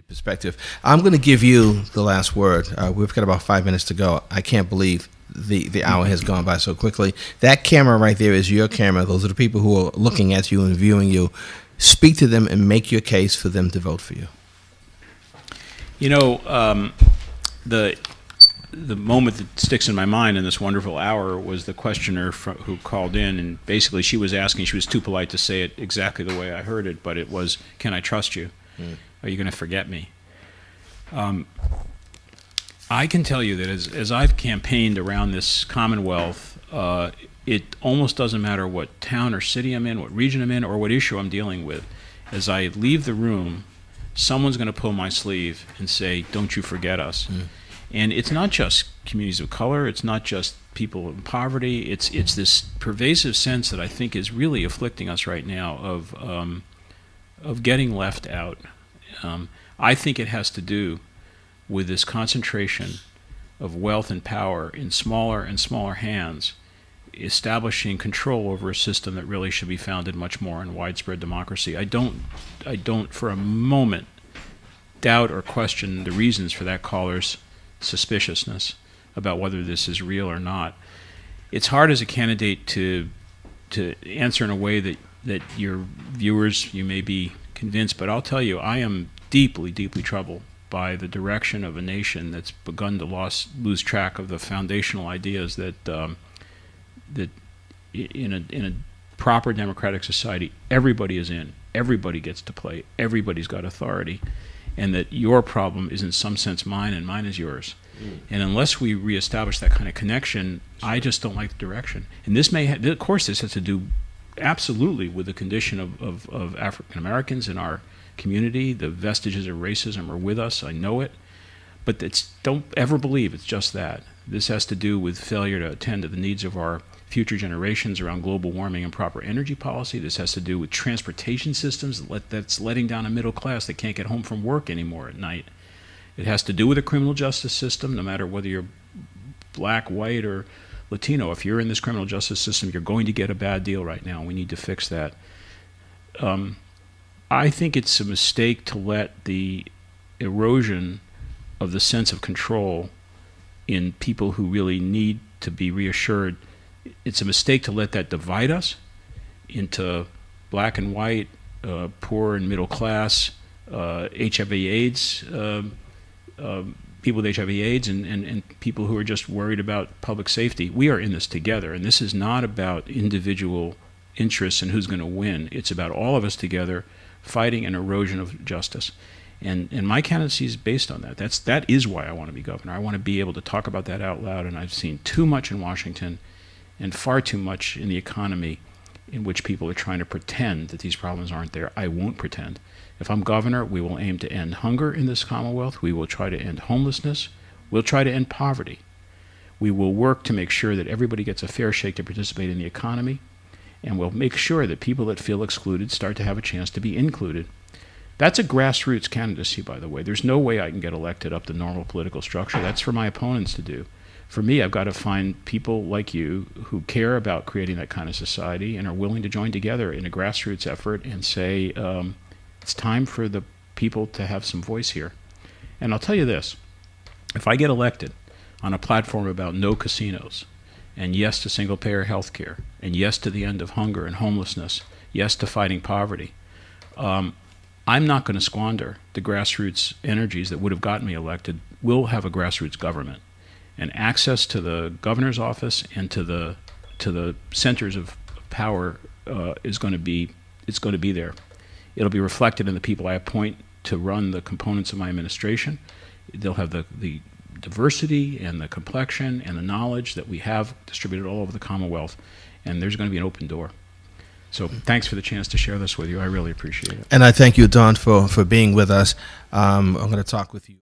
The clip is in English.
perspective. I'm going to give you the last word. We've got about 5 minutes to go. I can't believe the hour has gone by so quickly. That camera right there is your camera. Those are the people who are looking at you and viewing you. Speak to them and make your case for them to vote for you. You know, the moment that sticks in my mind in this wonderful hour was the questioner who called in, and basically she was asking, she was too polite to say it exactly the way I heard it, but it was, can I trust you? Are you going to forget me? I can tell you that as I've campaigned around this Commonwealth, it almost doesn't matter what town or city I'm in, what region I'm in, or what issue I'm dealing with. As I leave the room, someone's going to pull my sleeve and say, don't you forget us. And it's not just communities of color, it's not just people in poverty, it's this pervasive sense that I think is really afflicting us right now of getting left out. I think it has to do with this concentration of wealth and power in smaller and smaller hands, establishing control over a system that really should be founded much more in widespread democracy. I don't for a moment doubt or question the reasons for that caller's suspiciousness about whether this is real or not. It's hard as a candidate to answer in a way that your viewers, you may be convinced, but I'll tell you, I am deeply, deeply troubled by the direction of a nation that's begun to lose track of the foundational ideas that that in a proper democratic society, everybody is in, everybody gets to play, everybody's got authority, and that your problem is in some sense mine and mine is yours. And unless we reestablish that kind of connection, I just don't like the direction. And this may, of course, this has to do absolutely with the condition of African Americans in our community. The vestiges of racism are with us, I know it, but don't ever believe it's just that. This has to do with failure to attend to the needs of our future generations around global warming and proper energy policy. This has to do with transportation systems that's letting down a middle class that can't get home from work anymore at night. It has to do with a criminal justice system, no matter whether you're black, white, or Latino. If you're in this criminal justice system, you're going to get a bad deal right now. We need to fix that. I think it's a mistake to let the erosion of the sense of control in people who really need to be reassured. It's a mistake to let that divide us into black and white, poor and middle class, HIV/AIDS, people with HIV/AIDS, and people who are just worried about public safety. We are in this together, and this is not about individual interests and who's going to win. It's about all of us together fighting an erosion of justice. And my candidacy is based on that. That is why I want to be governor. I want to be able to talk about that out loud, and I've seen too much in Washington and far too much in the economy in which people are trying to pretend that these problems aren't there. I won't pretend. If I'm governor, we will aim to end hunger in this Commonwealth. We will try to end homelessness. We'll try to end poverty. We will work to make sure that everybody gets a fair shake to participate in the economy, and we'll make sure that people that feel excluded start to have a chance to be included. That's a grassroots candidacy, by the way. There's no way I can get elected up the normal political structure. That's for my opponents to do. For me, I've got to find people like you who care about creating that kind of society and are willing to join together in a grassroots effort and say, it's time for the people to have some voice here. And I'll tell you this, if I get elected on a platform about no casinos, and yes to single-payer health care, and yes to the end of hunger and homelessness, yes to fighting poverty, I'm not going to squander the grassroots energies that would have gotten me elected. We'll have a grassroots government. And access to the governor's office and to the centers of power is going to be there. It'll be reflected in the people I appoint to run the components of my administration. They'll have the diversity and the complexion and the knowledge that we have distributed all over the Commonwealth, and there's going to be an open door. So thanks for the chance to share this with you. I really appreciate it. And I thank you, Don, for being with us. I'm going to talk with you.